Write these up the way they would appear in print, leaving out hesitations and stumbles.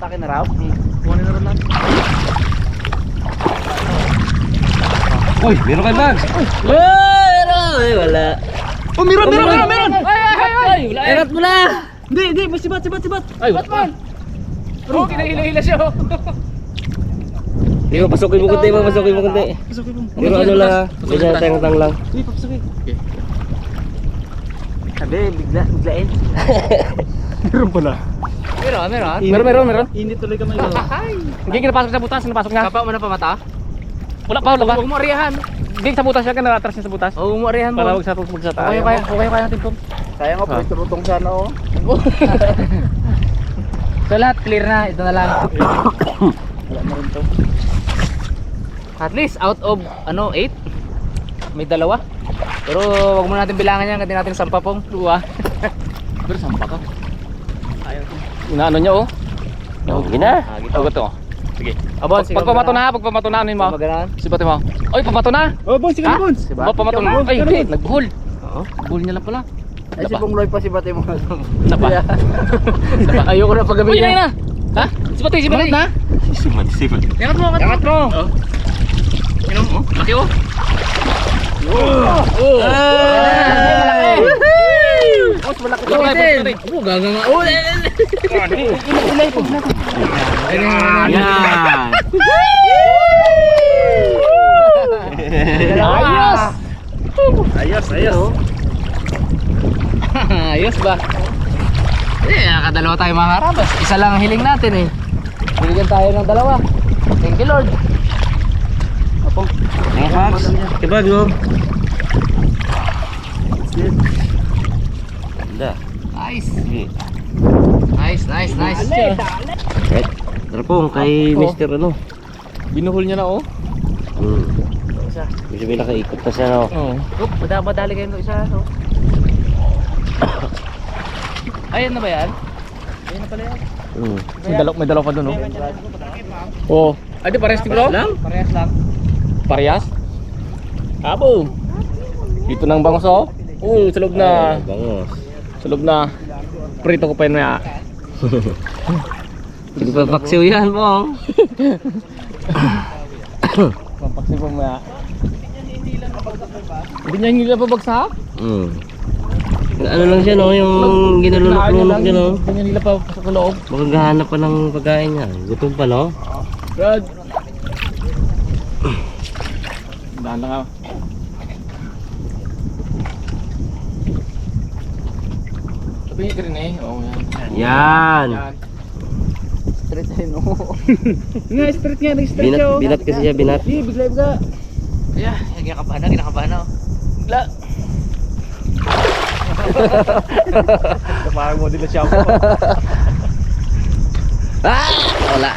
atake na raw. Kuhanin na rin natin. Uy, meron kayo bags. Ay, wala. Oh, meron! Ay! Erat mo na. Hindi, may sibat. Ay, ba't man? Oh, kinahila siya. Hindi mo pasukin mo kunti, pasukin mo kunti. Pero ano lang, medyo tang lang. Hindi, papasukin. Sabi, biglain. Meron pala. Meron. Init tuloy kamay ko. Hindi kinapasok sa butas, napasok na. Kapa mo na pa mata? Wala pa. Huwag mo ariyahan. Hindi sa butas siya, na-atras niya sa butas. Oo, umarihan mo. Para huwag sa tayo. Okay natin to. Kaya nga, pwede turutong sana oh. So lahat clear na, ito na lang. Wala na rin to. At least out of 8 may dalawa. Pero wag mo natin bilangan yan, kasi natin sampa pong luwa. Pero sampa ka. Ayaw ko. Inaano niya oh. Hindi na. Ito to. Sige. Pagpamato na ano mo? Magalaan. Sibatin mo. Oy, pamato na. Oh, boss, sige boss. Ba pamato na. Ay, hindi, nagbuhol. Oo. Buhol niya lang pala. Ay, si Pong Loy pa si Bate mo. Napa. Ayoko na paggabi Uy, niya. na. Ha? Sibat na. Siman. Yangat mo. Oh. Inom mo. Laki oh. Boss, malaki to din. Oh, gaga nga. Oh, ilay po na. Yan. Ayos. Ayos ba? Kadalawa tayo mga karabas. Isa lang ang hiling natin eh. Binigyan tayo ng dalawa. Thank you Lord. Apo. Mga bags. Kibag no? Ganda. Nice. Sige. Nice. Right. Tara po, kay Mr. ano. Binuhol niya na oh. Medyo may nakaikot na siya no. Oo. Madali kayo ng isa. No? Ayan na ba yan? Ayun na pala yan. May dalaw pa dun oh. Oo. Ay di parehas tigro? Parehas lang. Parehas? Abo. Dito nang bangos oh. Oo, sa loob na. Bangos. Sa loob na. Prito ko pa yun maya. Hindi pa paksiw yan mo. Pampaksi pa maya. Hindi niya nila pabagsak? Ano lang siya no, yung ginalunok-lunok niya no. Hindi niya nila papasok sa loob. Baka gahanap pa ng pagkain niya. Gutom pa no. Brad. Dahan lang ako. Sabihin ka rin eh. Oo yan. Yan. Straight ayun no. Nga, straight nga. Nag-straight siya oh. Binat kasi siya, binat. Hindi, bigla bigla. Yeah, kinakabahan na. Bigla. Parang mo din na siya ako. Wala.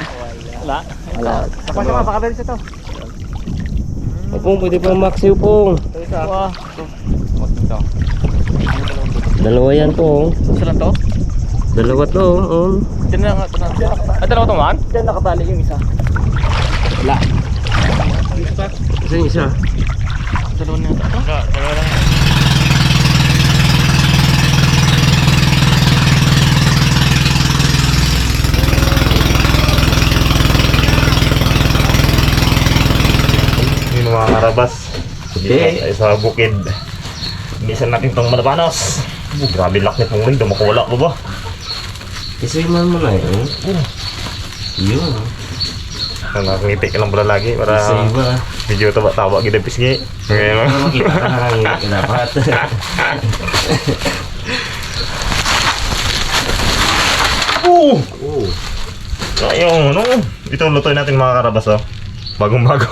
Tapos siya mapakaberis ito. Pong, pwede pa maksiw pong. Ito isa. Wow. Dalawa yan pong. Isa lang to? Dalawa to. Diyan na nga. Dalawa to man? Diyan nakatali yung isa. Wala. Isa yung isa. Dalawa na. Dalawa lang. Yung mga karabas ay sa bukid. Minsan natin itong malabanos. Grabe laki itong ring, dumakula ko ba? Isuiman mo na yun. Yun. Nakangiti ka lang pala lagi para Isa iba. medyo taba-taba kita pisngi. Ngayon. Makita ka na lang yung dapat. Ayun, ano? Ito lutoy natin mga karabas oh. Bagong-bago.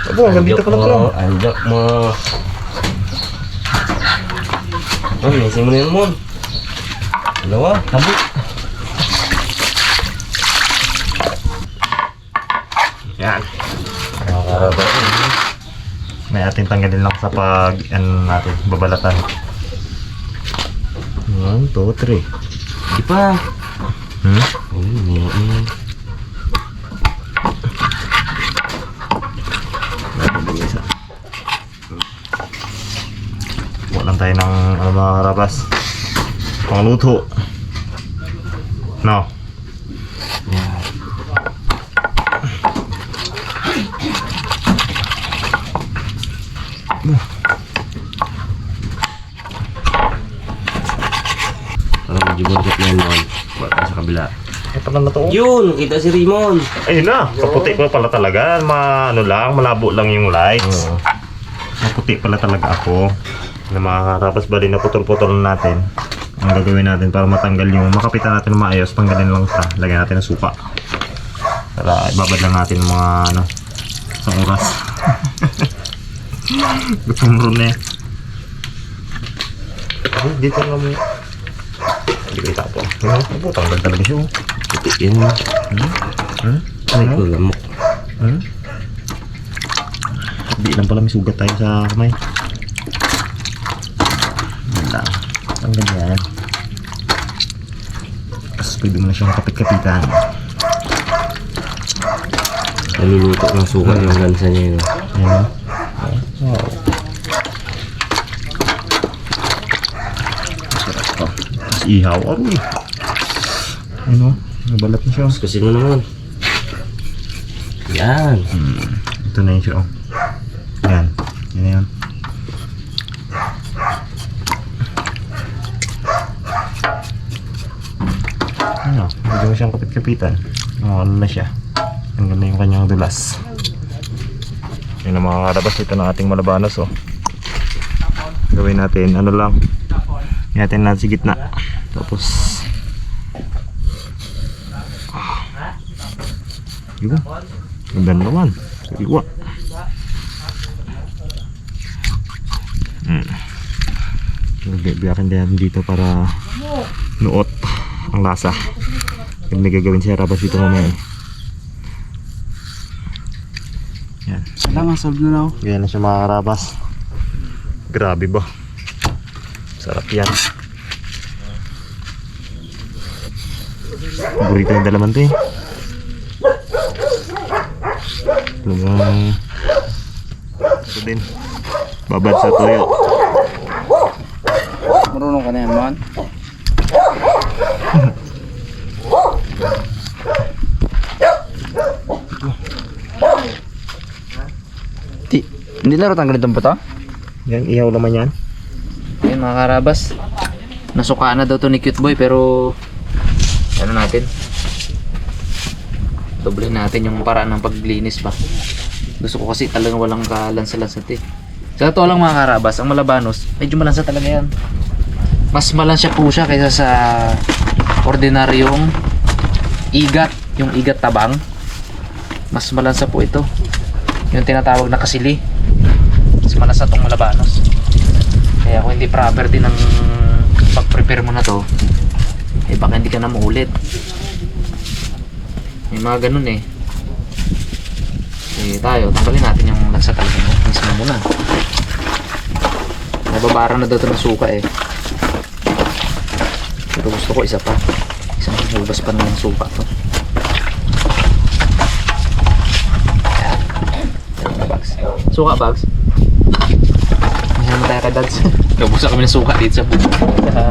Abo, hanggang dito ka lang pala. Anjak mo. Misi mo na yun mo. Dalawa, tabi. Yan. Mga karabas. May ating tanggalin lang sa pag natin, babalatan. 1, 2, 3. Di pa. Buat lang tayo ng mga karabas. Pangaluto. No. Parang medyo burgot na yan, Mon. Wala pa sa kabila. Ito na na to. Yun! Kita si Raymond! Ayun na. Kaputi ko pala talaga. Ano lang, malabo lang yung lights. Oo. Maputi pala talaga ako. Na makakatapos ba din na putol-putol natin. Ang gagawin natin para matanggal yung makapitan natin ng maayos, tanggalin lang ito. Lagyan natin ng suka. Para ibabad lang natin ng mga ano, isang oras. Gutom ron eh. Ay, dito lang mo. Hindi ko itapo. Ano? Tanggal talaga siya. Puti yan. Ay, ko lamok. Hindi lang pala may sugat tayo sa kamay. Wala. Tanggal yan. Tapos pwede mo na siyang kapit-kapitan. Naluluto ng suka yung lansa niya yun. Ayan. Wow. Masarap to. Tapos ihaw. Aroy. Ano? Nabalat na siya. Kasi mo naman. Yan. Ito na yun siya. Yan. Yan na yun. Ano? Pwede mo siyang kapit-kapitan. Ano na siya. Ang ganda yung kanyang dulas. Yun ang mga karabas ito ng ating malabanos. Oh. Gawin natin. Ano lang. Natin natin sa gitna. Tapos yun. Ganda naman. Sa iwa. Biyakin din dito para nuot ang lasa. Yung may gagawin siya rabas dito mamaya. Yan. Kailangan solve na ako. Ganyan na siya mga karabas. Grabe ba? Sarap yan. Burrito yung dalaman to eh. Talagang ito din. Babad sa toyo. Marunong ka na yan, man. Hindi na rin tanggalin pa to? Yan, ihaw naman yan. Ayun mga karabas. Nasuka na daw to ni Cute Boy pero ano natin? Doblehin natin yung paraan ng paglinis pa. Gusto ko kasi talagang walang kalansa-lansat eh. Sa totoo lang mga karabas, ang malabanos, medyo malansa talaga yan. Mas malansya po siya kaysa sa ordinaryong igat, yung igat tabang. Mas malansa po ito. Yung tinatawag na kasili. Mas malansa tong malabanos. Kaya kung hindi proper din ang pag-prepare mo na to, eh baka hindi ka na maulit. May mga ganun eh. Eh tayo, tanggalin natin yung lansa talaga mo. Mismo muna. Nababara na daw ito ng suka eh. Pero gusto ko isa pa. Isang hulbas pa ng suka to. Bags. Suka bags. Masyadong tayo ka dads. Nabusa kami ng suka dito sa bubo. Sa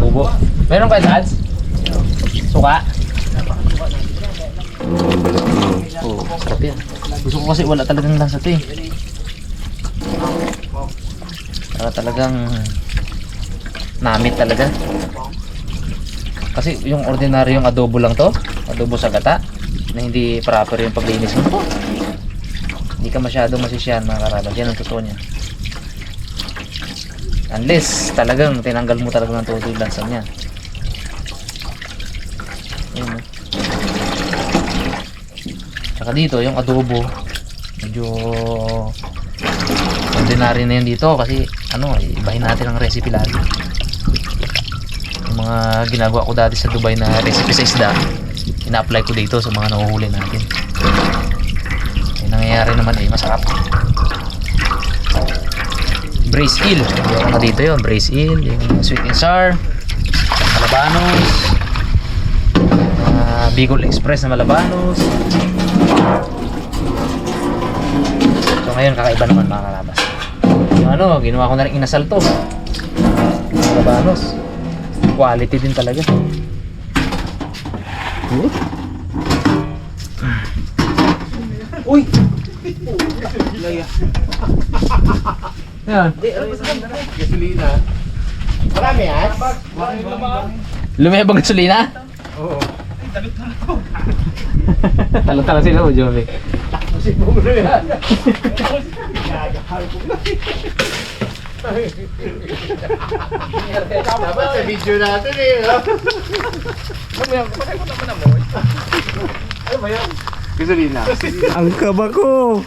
bubo. Meron kayo dads? Suka? Oo, sarap yan. Gusto ko kasi wala talagang lasa to eh. Para talagang namit talaga. Kasi yung ordinaryong adobo lang to, adobo sa gata, na hindi proper yung paglinis mo. Hindi ka masyadong masisyan mga karabas. Yan ang totoo niya. Unless talagang tinanggal mo talaga ng todo yung lansa niya. Ayun, oh. Tsaka dito yung adobo medyo ordinary na yan dito kasi ano, ibahin natin ang recipe lagi. Yung mga ginagawa ko dati sa Dubai na recipe sa isda, ina-apply ko dito sa mga nahuhuli natin. Yung nangyayari naman eh, masarap. Braised eel, ginagawa ko na dito yun. Braised eel, yung sweet and sour, malabanos, Bicol Express na malabanos. So ngayon kakaiba naman mga kalabas. Yung ano, ginawa ko na rin inasal to. Malabanos. Quality din talaga. Uy! Yan. Gasolina. Marami yan? Lumebang gasolina? Oo. Talo-talo sila mo, Joey. Kasi bumuli yan. Dapat sa video natin eh. Ano ba yan? Gasolina. Ang kaba ko!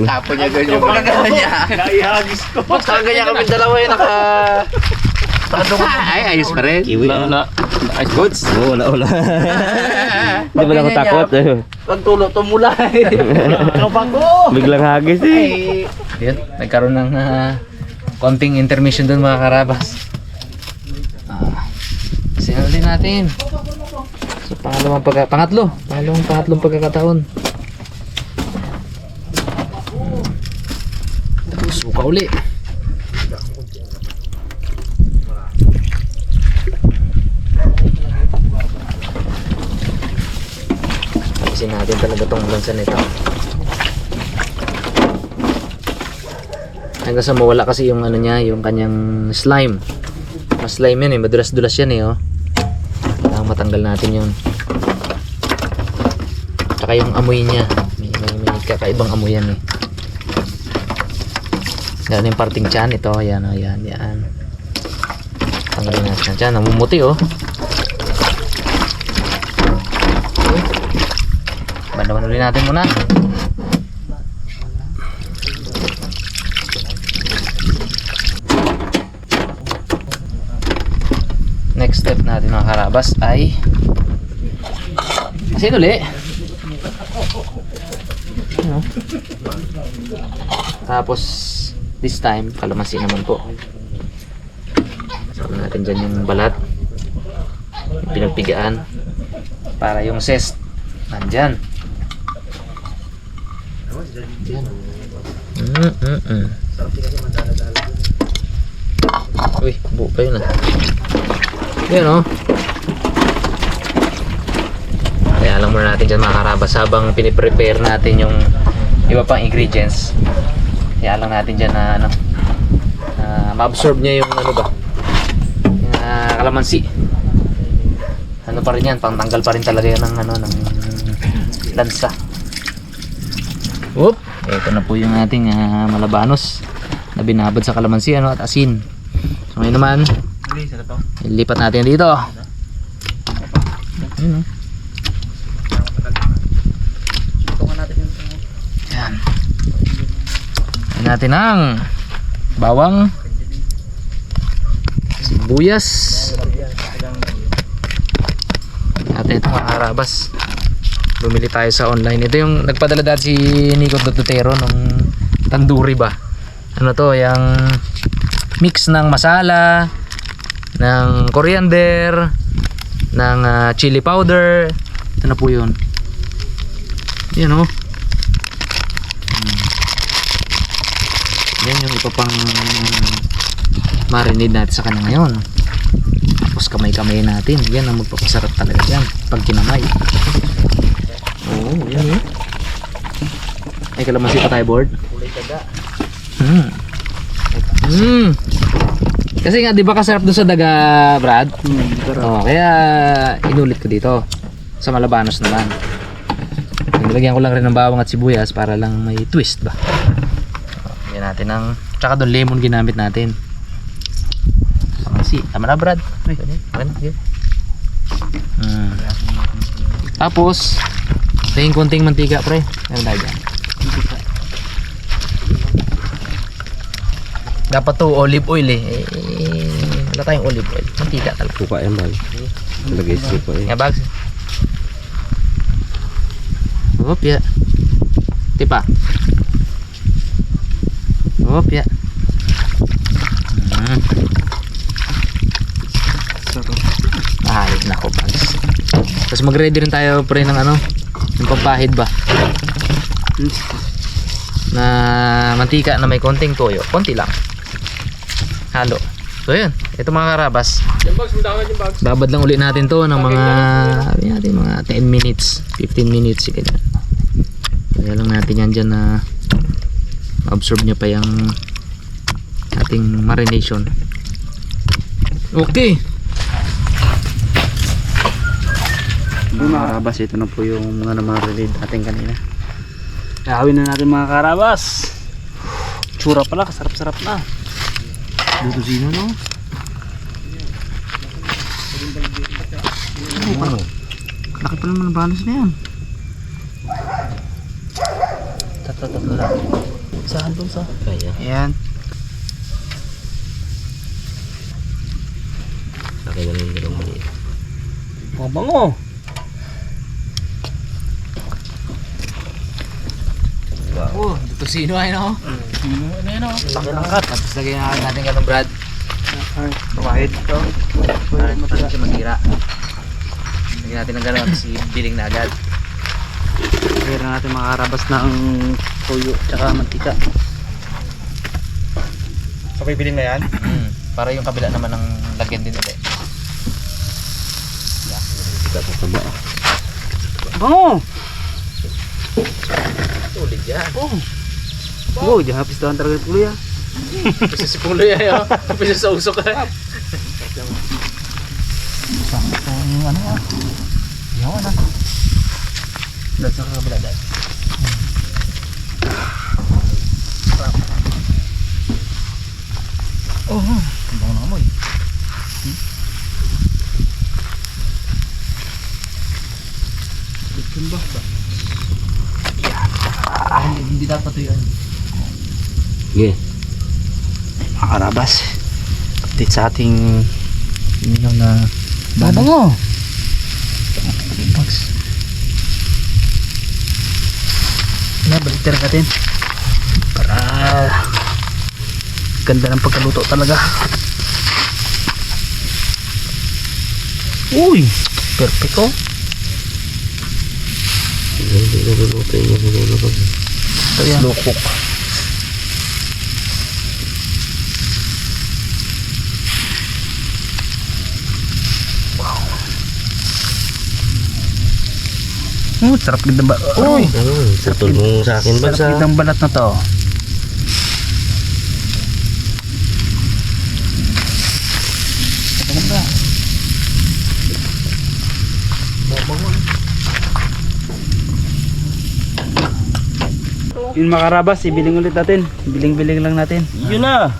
Tapon niya ganyan. Pagkaganda niya. Naihagis ko. Pagkaganda kami dalawa yung Ay, ayos pa rin. Kiwi. Wala. Ice goods. Oo, wala. Hindi ba lang ako takot? Pag tulo, tumulay. Kapag ko. Biglang hagis eh. Yan, nagkaroon ng konting intermission doon mga karabas. Sinalo din natin. So pangatlong pagkakataon. Tapos suka uli. Tapisin natin talaga tong lansa nito. Hanggang sa mawala kasi yung ano niya, yung kanyang slime. Mas slime yan eh, madulas-dulas yan eh oh. Kailangan matanggal natin yun. Tsaka yung amoy niya, may kakaibang amoy yan eh. Yan yung parting tiyan, ito, yan oh, yan. Tanggalin natin ang tiyan, namumuti oh. Bandawan ulit natin muna. Next step natin mga karabas ay asin uli. Ano? Tapos this time kalamansi naman po. Saka natin dyan yung balat, yung pinagpigaan para yung zest nandyan. Uy, buo pa yun ah. Yan o. Kaya lang muna natin dyan mga karabas habang piniprepare natin yung iba pang ingredients. Kaya lang natin dyan na ano, ma-absorb niya yung ano ba, yung kalamansi. Ano pa rin yan, pangtanggal pa rin talaga yan ng ano, ng lansa. Whoop! Ito na po yung ating malabanos na binabad sa kalamansi ano, at asin. So ngayon naman ilipat natin dito. Ayun, yan. Ayan natin ang bawang, sibuyas, at ito mga karabas. Bumili tayo sa online. Ito yung nagpadala dati si Nico Dutero nung tandoori ba. Ano to, yung mix ng masala, ng coriander, ng chili powder. Ito na po yun. Yan o. Yan yung ipapang marinade natin sa kanya ngayon. Tapos kamay-kamay natin. Yan ang magpapasarap talaga yan pag kinamay. Oo, yan o. Ay, kalamansi pa tayo board. Kasi nga, di ba kasarap doon sa daga, Brad? Oh, kaya inulit ko dito sa malabanos naman. Nilagyan ko lang rin ng bawang at sibuyas para lang may twist ba. Lagyan natin ng, tsaka doon lemon ginamit natin. Tama na, Brad. Tapos tingin konting mantika, pre. Meron tayo dyan. Dapat to olive oil eh. Wala tayong olive oil. Mantika talaga. Suka yan, bag. Lagay suka eh. Nga bags. Hop ya. Tipa. Hop ya. Ay, nako bags. Tapos mag-ready rin tayo pre ng ano, yung pampahid ba? Na mantika na may konting toyo. Konti lang. Halo. So yun, ito mga karabas. Babad lang ulit natin to ng mga, sabi natin, mga 10 minutes, 15 minutes, ganyan. Kaya lang natin yan dyan na ma-absorb nyo pa yung ating marination. Okay. Mga karabas, ito na po yung mga namarilid natin kanina. Gawin na natin mga karabas. Tsura pala, kasarap-sarap na. Dito sino no? Laki pa naman ang banos na yan. Tatlo lang. Saan doon sa? Kaya. Ayan. Laki na yung dalawang maliit. Mabango. Oh, dito sino ay no? Sino na yun o? Tapos lagyan natin ganun Brad. Kahit ito. Para hindi siya matira. Lagyan natin ng ganun tapos biling na agad. Kaya na natin mga karabas ng tuyo tsaka mantika. So bibiling na yan? Para yung kabila naman ng lagyan din ulit. Tataba. Bango! Ulit yan. Oh, di hapis daw ang talaga kuya. Kasi si Pulo yan yun. Kasi sa usok ka. Dahil sa kabila dahil. Bango na amoy. Hindi dapat ito yun. Sige. Mga karabas, update sa ating inihaw na Bango. bugs. Balik natin para ganda ng pagkaluto talaga. Uy, perfecto. Hindi na luluto yung nilulubog. Ito yan. Slow cook. Sarap ganda ba? Uy, Satol mo sa akin ba sarap sa... ganda balat na to. Ganda. Yun mga karabas, ibiling ulit natin. Biling-biling lang natin. Yun na.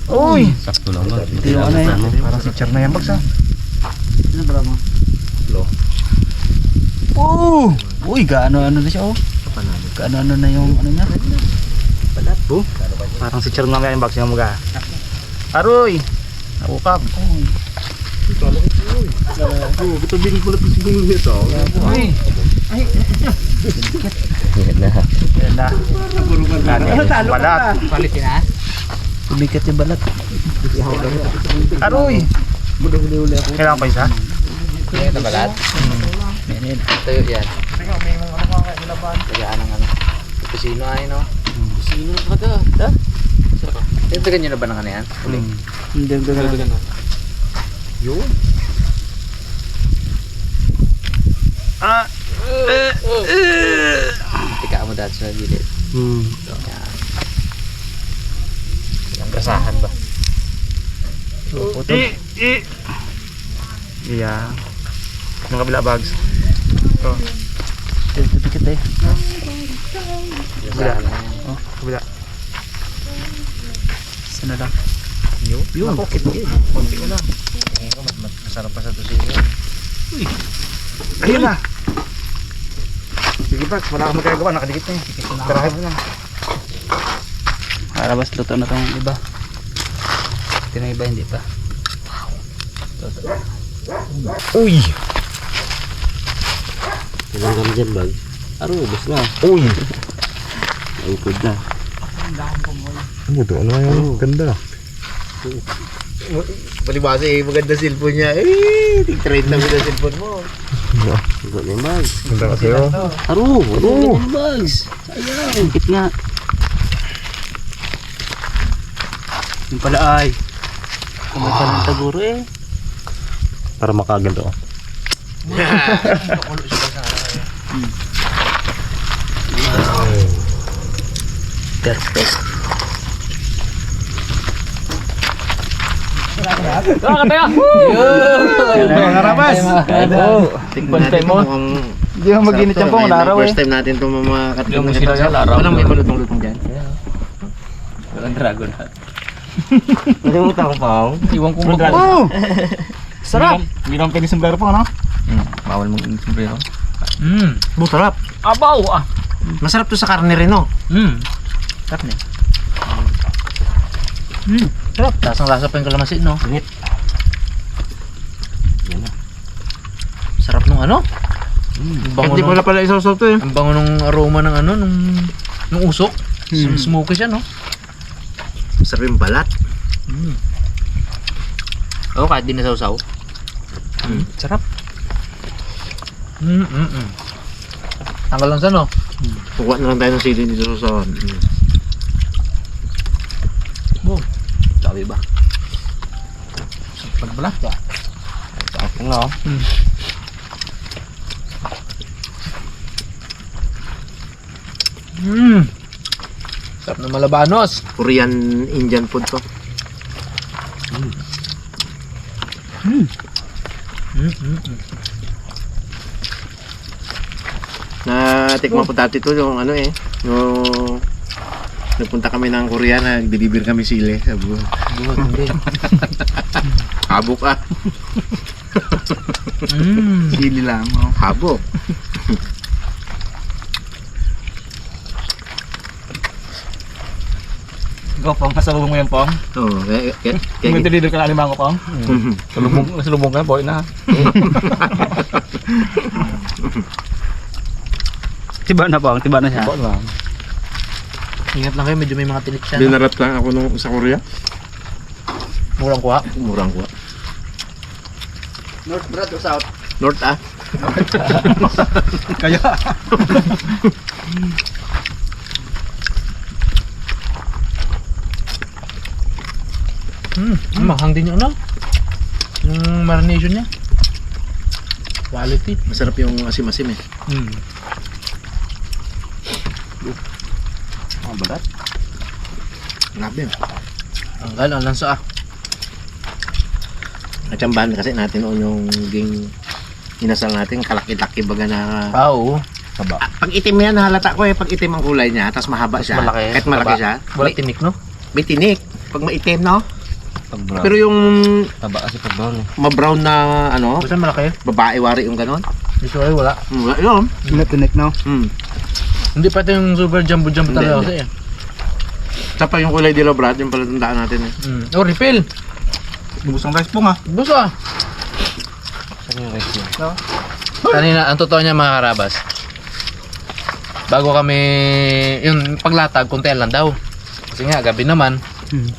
Uy! Sakto lang ba? Ito yung ano yan. Parang si Char na yan bags ha. Ano ba mo? Oh! Uy, gaano-ano na siya oh. Gaano-ano na yung ano niya. Balat po. Parang si Char na yan bags yung mga. Aroy! Nakukap. Ito binubulat ko si Bungul nito. Uy! Yan na. Yan na. Balat. Quality na. Tumikat yung balat. Aroy! Kailangan pa isa? Ngayon na balat. Meron. Tayo yan. Tagaan ng ano. Kusino ay no. Kusino ka da. Tindagan nyo na ba ng ano yan? Hindi ang gagana. Yun. Tika mo dati sa gilid. Yan. Ang gasahan ba? Iya. Yung kabila bags. Ito. Tumikat eh. Kabila. Oh, kabila. Sana lang. Yun. Ako, kit-kit. Konti ko lang. Masarap pa sa tusino. Ayun na. Sige bags, wala kang magagawa. Nakadikit na eh. Karahin mo na. Karabas, luto na itong iba. Ito na iba hindi pa. Uy! Ilang kami dyan bags? Aro, ubos na. Uy! Ayukod na. Ano to? Ano yung ganda? Palibasa eh, maganda cellphone niya. Eh, tig-trade lang yung cellphone mo. Igot na yung bags. Ganda kasi oh. Aro, wala na yung bags. Tingkit nga. Yung pala ay. Kamay pa ng taguro eh. Para makaganto. Perfect. Tara ka tayo! Mga karabas. Tikpan tayo mo. Hindi mo mag-init yan po, laraw eh. First time natin ito mga Yung sila yan, laraw. Walang may malutong-lutong dyan. Walang dragon. Nalimutan ko pa ako. Iwan kong mag- Oh! Sarap! Hindi naman pwede sombrero po, ano? Bawal mag-sombrero. Masarap. Abaw! Masarap to sa karne rin, no? Sarap na sarap. Lasang lasa pa yung kalamansi, no? Sarap nung ano? Hindi ko na pala isaw-saw to eh. Ang bango nung aroma ng ano, nung usok. Smoky siya, no? Masarap yung balat. Oo, kahit di nasaw-saw. Sarap. Tanggal lang sa, no? Kukuha na lang tayo ng sili dito sa sawan. Sabi ba? Pagbala ka. Sarap nga oh. Sarap na malabanos. Korean Indian food to. Natikman po dati to yung ano eh. Yung nagpunta kami ng Korea, nag-deliver kami sili. Sabi ko, Buhat, hindi. habok ah. Sili lang. Oh. Habok. Go, Pong. Kasalubong mo yan, Pong. Oo, Kung deliver ka na alimango, Pong. Salubong ka, boy na. Tiba na Pong, tiba na siya. Boy na. Ingat lang kayo, medyo may mga tinik siya. Dinarap lang ako nung sa Korea. Murang kuha. Murang ko. North Brad o South? North ah. Kaya. Manghang din yung ano? Yung marination niya. Quality. Masarap yung asim-asim eh. Ang balat. Grabe yun. Tanggal, ang lansa ah. Natsambahan kasi natin noon yung ging inasal natin, kalaki-laki baga na... Oo. Kaba. Pag itim yan, halata ko eh, pag itim ang kulay niya, tapos mahaba siya. Malaki. Kahit malaki Kaba. siya. Wala May, tinik, no? may tinik. Pag maitim, no? Pag-brown. Pero yung Taba kasi pag-brown eh. ma-brown na, ano, Basta malaki. babae wari yung ganon. Usually wala. Yun. Tinik no? Hindi pa ito yung super jumbo-jumbo Hindi, talaga hindi. kasi eh. Sapa yung kulay dilo, Brad, yung pala tandaan natin eh. Oh, refill. Lubos ang rice Pong ah. Bus ah. Kanina, ang totoo niya mga karabas. Bago kami, yung paglatag, konti lang daw. Kasi nga, gabi naman,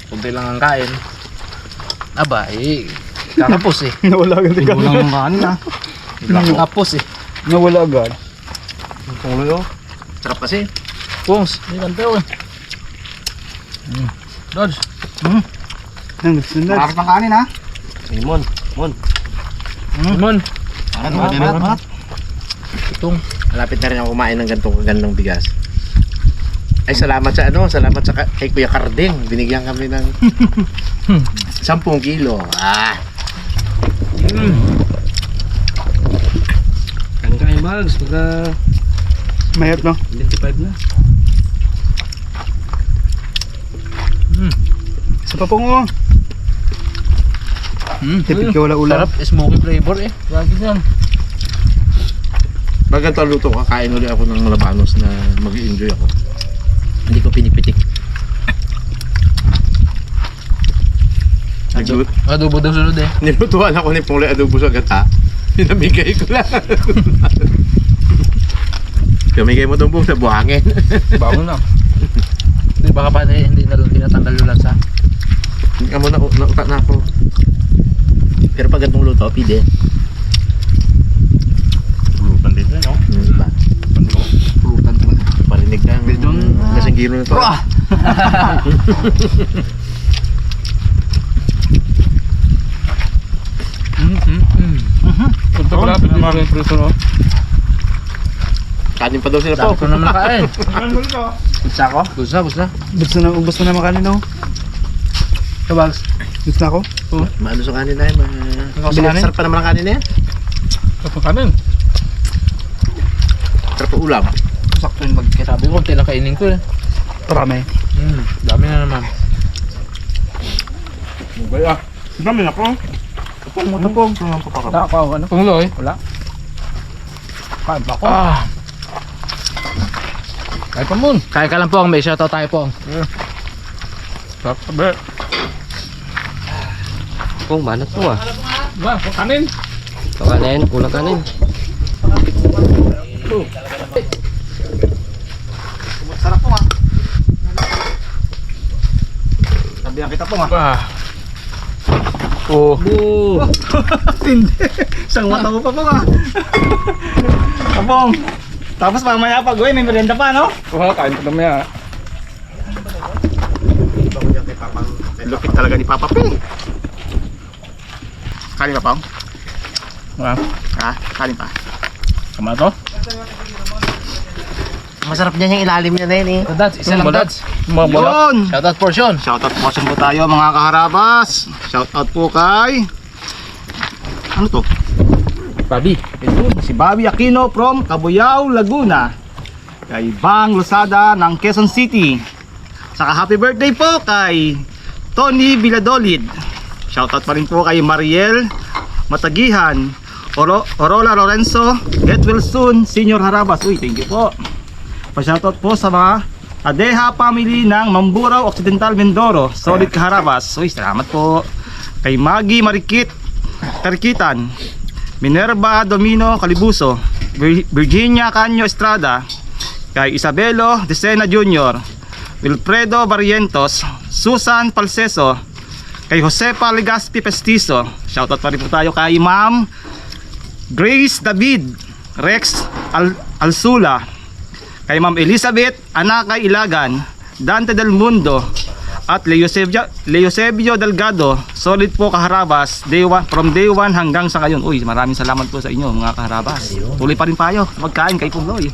konti lang ang kain. Aba, eh, kakapos eh. Nawala agad. Kulang ng kanin ah. Kakapos eh. Nawala agad. Tuloy oh. Sarap kasi. Pungs, may kantaw eh. Dodge. Ang sunod. Bakit ng kanin ah? Limon. Limon. Mat. Itong. Malapit na rin ako kumain ng ganitong kagandang bigas. Ay, salamat sa ano, salamat sa kay Kuya Carding. Binigyan kami ng 10 kilo. Ah. Kain bags. Pagka... Mayat no? 25 na. Sa papong mo. Tipid ka wala ulam. Sarap, smoky flavor eh. Lagi yan. Pag ganito ang luto, kakain ulit ako ng malabanos na mag-i-enjoy ako. Hindi ko pinipitik. Adobo daw sunod eh. Nilutuan ako ni Pole adobo sa gata. Pinamigay ko lang. Pinamigay mo itong buong sa buhangin. Bago na. Hindi baka pa hindi natanggal yung lansa. Hindi ka mo nautak na ako. Pero pag ganitong luto, pide. Pulutan din rin, no? Diba? Pulutan ko. Parinig na Bidon. lasing giro nito. Marami yung prito, no? Kanin pa daw sila Dami po. ko naman nakain. Gusto ako? Gusto. Ubus na makanin ako. Kabags. Gusto na ako? Maano sa kanin na yun. Sa kanin? Sarap pa naman ang kanin na yan. Tapos kanin. Sarap pa ulam. Sakto yung magkita. Sabi ko, tila kainin ko eh. Marami. Dami na naman. Mugay ah. Dami na po. Tapong mo tapong. Wala ako, ano? Pungloy? Wala. Kain pa ako. Kaya pa mun. Kaya ka lang po, may shoutout tayo po. Sarap sabi. Kung banat po ah. Ba, kanin. Kanin, kulang kanin. Sarap po nga. Sabihan kita po nga. Ah. Oh. Tindi. Isang mata mo pa po nga. Kapong. Tapos mamaya pag uwi, may merienda pa, no? Oh, kain pa dami ah. Lupit talaga ni Papa P. Kanin pa, Pong? Ah, Ha? Kanin pa. tama to? Masarap niya yung ilalim niya na yun eh. Dads, isa lang dads. Mabalat. Yun! Shoutout portion. Shoutout portion po tayo mga kaharabas. Shoutout po kay... Ano to? Babi. Si Bobby Aquino from Cabuyao, Laguna. Kay Bang Losada ng Quezon City. Saka happy birthday po kay Tony Villadolid. Shoutout pa rin po kay Mariel Matagihan, Orola Lorenzo, Get Well Soon, Senior Harabas. Uy, thank you po. Pa-shoutout po sa mga Adeha family ng Mamburao Occidental Mindoro, Solid Kaharabas. Uy, salamat po. Kay Maggie Karikitan, Minerva Domino Calibuso, Virginia Canyo Estrada, kay Isabelo Decena Jr., Wilfredo Barrientos, Susan Palseso, kay Josepa Legaspi Pestizo. Shoutout pa rin po tayo kay Ma'am Grace David, Rex Alsula, kay Ma'am Elizabeth Anakay Ilagan, Dante Del Mundo, at Leosebio Delgado. Solid po kaharabas, from day 1 hanggang sa ngayon. Uy, maraming salamat po sa inyo mga kaharabas. Tuloy pa rin tayo magkain kay Pungloy.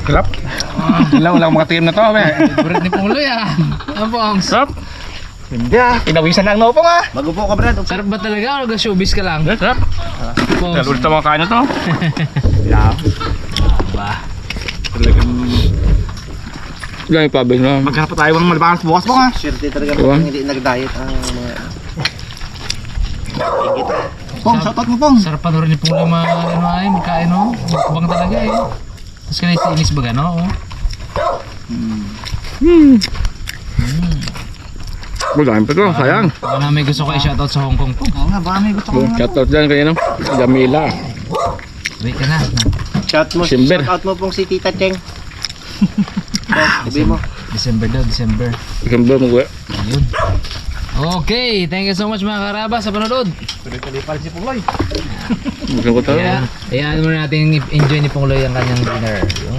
Sarap. Wala akong mga team na to, be. Favorite ni Pungloy ah. Ano po ang Sarap. Hindi ah, pinawisan lang no po nga. Magupo ka Brad. sarap ba talaga o showbiz ka lang? Sarap. Pong. Kaya ulit sa mga kain na to. Yeah. Ba. Ilan yung pabig na. Maghanap pa tayo ng malabanas bukas po nga. Swerte talaga Diba? hindi nag-diet ang mga... Pong, shoutout mo Pong. Sarap pa rin ni Pungloy magkain no? Mukbang talaga eh. Tapos kanina inis ba gano? Oh? Wala pa to, sayang. Baka na may gusto ko i-shoutout sa Hong Kong po. Oo nga, baka may gusto ko nga. Shoutout dyan kayo no. Jamila. Wait ka na. Simber. Shout out mo pong si Tita Cheng. Sabi mo. December daw, December. Ikambo mo gue. Ayun. Okay, thank you so much mga karabas sa panonood. Tuloy-tuloy pa rin si Pungloy. Bukan ko tayo. Ayan, ayan muna natin enjoy ni Pungloy ang kanyang dinner. Yun.